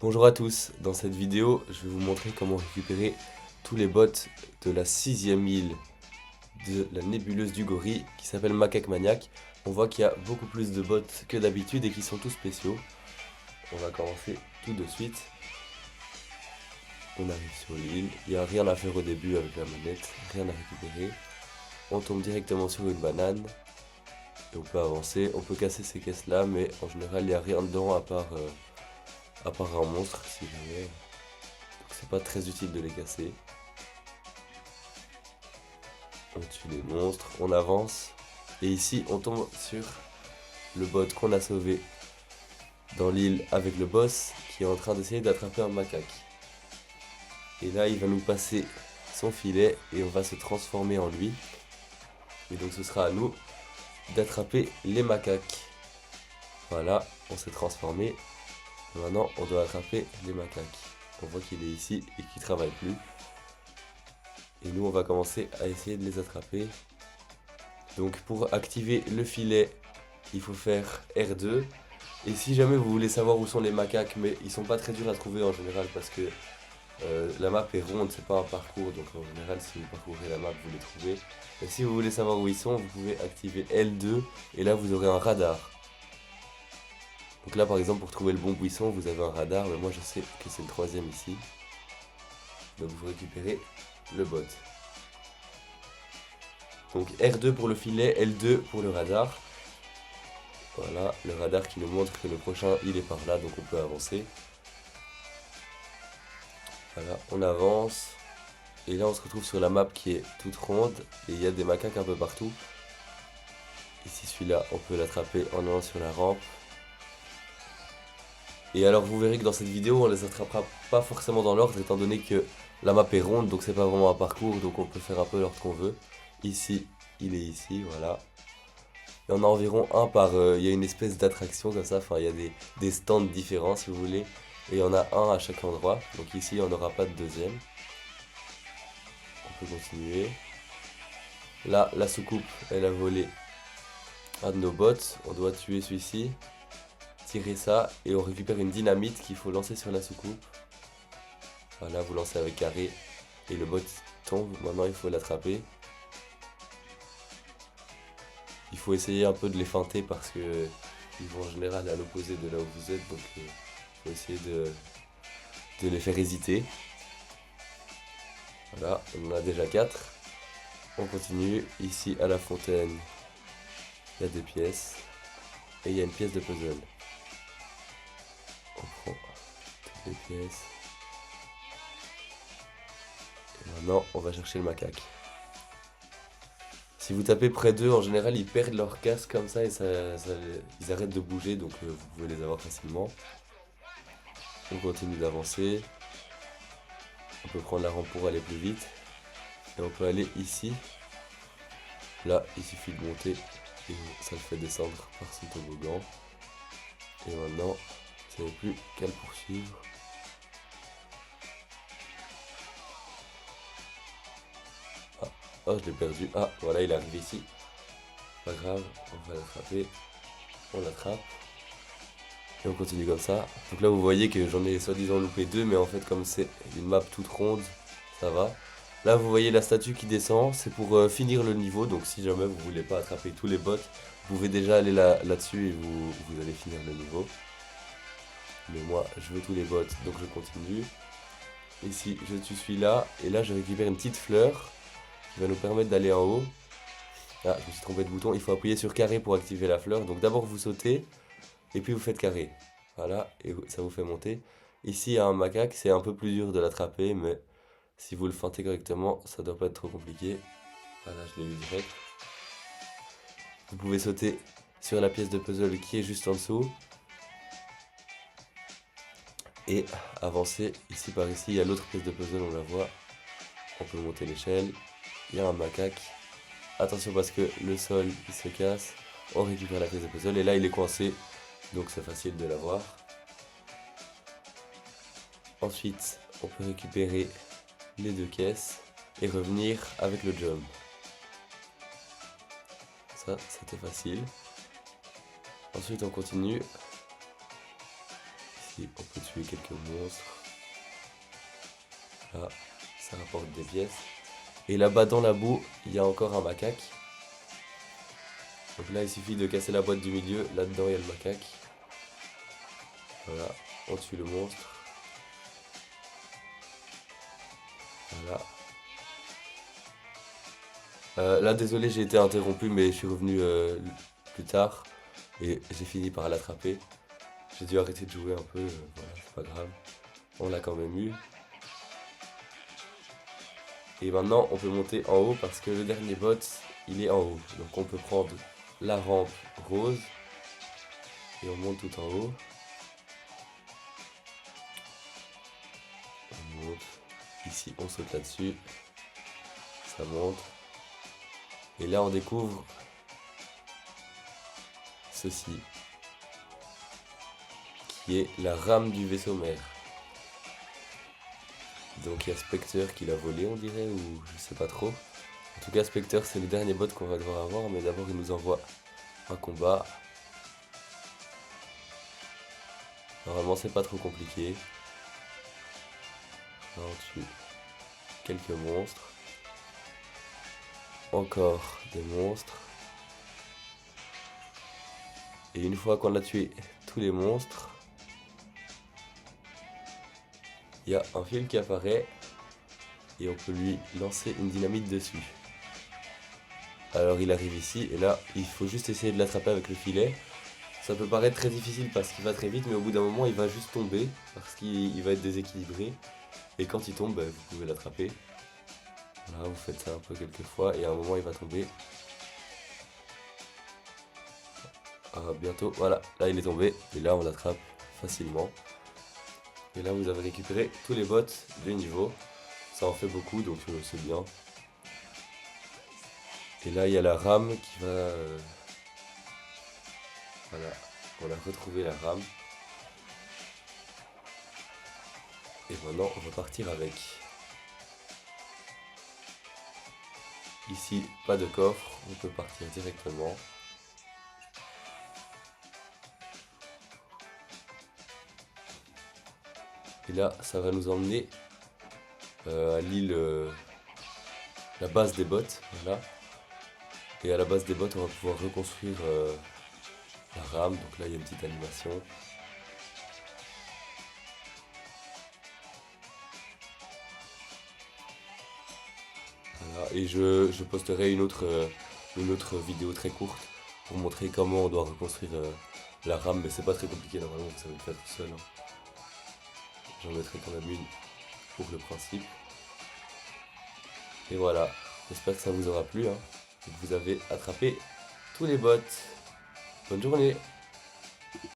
Bonjour à tous, dans cette vidéo je vais vous montrer comment récupérer tous les bots de la 6e île de la nébuleuse du gorille qui s'appelle Macaque Maniac. On voit qu'il y a beaucoup plus de bots que d'habitude et qui sont tous spéciaux. On va commencer tout de suite. On arrive sur l'île, il n'y a rien à faire au début avec la manette, rien à récupérer. On tombe directement sur une banane et on peut avancer, on peut casser ces caisses là mais en général il n'y a rien dedans à part un monstre si jamais. Donc c'est pas très utile de les casser. On tue les monstres, on avance. Et ici on tombe sur le bot qu'on a sauvé dans l'île avec le boss qui est en train d'essayer d'attraper un macaque. Et là il va nous passer son filet et on va se transformer en lui. Et donc ce sera à nous d'attraper les macaques. Voilà, on s'est transformé. Maintenant on doit attraper les macaques. On voit qu'il est ici et qu'il travaille plus. Et nous on va commencer à essayer de les attraper. Donc pour activer le filet, il faut faire R2. Et si jamais vous voulez savoir où sont les macaques, mais ils sont pas très durs à trouver en général parce que la map est ronde, c'est pas un parcours, donc en général si vous parcourez la map vous les trouvez. Et si vous voulez savoir où ils sont, vous pouvez activer L2 et là vous aurez un radar. Donc là par exemple pour trouver le bon buisson vous avez un radar, mais moi je sais que c'est le 3e ici. Donc vous récupérez le bot. Donc R2 pour le filet, L2 pour le radar. Voilà, le radar qui nous montre que le prochain il est par là, donc on peut avancer. Voilà, on avance. Et là on se retrouve sur la map qui est toute ronde. Et il y a des macaques un peu partout. Ici celui-là, on peut l'attraper en allant sur la rampe. Et alors vous verrez que dans cette vidéo on les attrapera pas forcément dans l'ordre étant donné que la map est ronde, donc c'est pas vraiment un parcours, donc on peut faire un peu l'ordre qu'on veut. Ici, il est ici, voilà. Et on a environ un par... il y a une espèce d'attraction comme ça, enfin il y a des stands différents si vous voulez. Et il y en a un à chaque endroit, donc ici il n'y en aura pas de deuxième. On peut continuer. Là, la soucoupe, elle a volé un de nos bots, on doit tuer celui-ci. Tirer ça, et on récupère une dynamite qu'il faut lancer sur la soucoupe. Voilà, vous lancez avec carré, et le bot tombe, maintenant il faut l'attraper. Il faut essayer un peu de les feinter parce que ils vont en général à l'opposé de là où vous êtes, donc il faut essayer de les faire hésiter. Voilà, on en a déjà 4. On continue, ici à la fontaine, il y a des pièces, et il y a une pièce de puzzle. On prend toutes les pièces. Et maintenant, on va chercher le macaque. Si vous tapez près d'eux, en général, ils perdent leur casque comme ça et ils arrêtent de bouger, donc vous pouvez les avoir facilement. On continue d'avancer. On peut prendre la rampe pour aller plus vite. Et on peut aller ici. Là, il suffit de monter et ça le fait descendre par son toboggan. Et maintenant, vous n'avez plus qu'à le poursuivre. Oh, je l'ai perdu. Ah, voilà, il est arrivé ici. Pas grave, on va l'attraper. On l'attrape. Et on continue comme ça. Donc là, vous voyez que j'en ai soi-disant loupé 2, mais en fait, comme c'est une map toute ronde, ça va. Là, vous voyez la statue qui descend, c'est pour finir le niveau. Donc si jamais vous voulez pas attraper tous les bots, vous pouvez déjà aller là-dessus et vous allez finir le niveau. Mais moi, je veux tous les bots, donc je continue. Ici, je tue celui-là. Et là, je récupère une petite fleur qui va nous permettre d'aller en haut. Ah, je me suis trompé de bouton. Il faut appuyer sur carré pour activer la fleur. Donc d'abord, vous sautez. Et puis vous faites carré. Voilà, et ça vous fait monter. Ici, il y a un macaque. C'est un peu plus dur de l'attraper, mais si vous le feintez correctement, ça doit pas être trop compliqué. Voilà, je l'ai eu direct. Vous pouvez sauter sur la pièce de puzzle qui est juste en dessous. Et avancer ici par ici. Il y a l'autre pièce de puzzle, on la voit. On peut monter l'échelle. Il y a un macaque. Attention parce que le sol il se casse. On récupère la pièce de puzzle et là il est coincé. Donc c'est facile de l'avoir. Ensuite, on peut récupérer les 2 caisses et revenir avec le jump. Ça, c'était facile. Ensuite, on continue. Ici, on peut tuer quelques monstres. Là, ça rapporte des pièces. Et là-bas dans la boue, il y a encore un macaque. Donc là, il suffit de casser la boîte du milieu. Là-dedans, il y a le macaque. Voilà, on tue le monstre. Voilà. Là, désolé, j'ai été interrompu, mais je suis revenu plus tard. Et j'ai fini par l'attraper. J'ai dû arrêter de jouer un peu. Voilà, c'est pas grave. On l'a quand même eu. Et maintenant, on peut monter en haut parce que le dernier boss, il est en haut. Donc on peut prendre la rampe rose. Et on monte tout en haut. On monte. Ici, on saute là-dessus. Ça monte. Et là, on découvre ceci. Qui est la rame du vaisseau mère. Donc il y a Spectre qui l'a volé, on dirait, ou je sais pas trop. En tout cas, Spectre, c'est le dernier bot qu'on va devoir avoir, mais d'abord, il nous envoie un combat. Normalement, c'est pas trop compliqué. Là, on tue quelques monstres. Encore des monstres. Et une fois qu'on a tué tous les monstres, il y a un fil qui apparaît et on peut lui lancer une dynamite dessus. Alors il arrive ici et là il faut juste essayer de l'attraper avec le filet. Ça peut paraître très difficile parce qu'il va très vite, mais au bout d'un moment il va juste tomber parce qu'il va être déséquilibré. Et quand il tombe, vous pouvez l'attraper. Voilà, vous faites ça un peu quelques fois et à un moment il va tomber. Bientôt, voilà, là il est tombé et là on l'attrape facilement. Et là vous avez récupéré tous les bots du niveau. Ça en fait beaucoup donc c'est bien. Et là il y a la rame qui va... Voilà, on a retrouvé la rame. Et maintenant on va partir avec. Ici, pas de coffre, on peut partir directement. Et là, ça va nous emmener à l'île, la base des bots, voilà. Et à la base des bots, on va pouvoir reconstruire la rame. Donc là, il y a une petite animation. Voilà. Et je posterai une autre vidéo très courte pour montrer comment on doit reconstruire la rame. Mais c'est pas très compliqué, normalement, vous savez le faire tout seul. Hein. J'en mettrai quand même une pour le principe. Et voilà, j'espère que ça vous aura plu, hein, et que vous avez attrapé tous les bots. Bonne journée!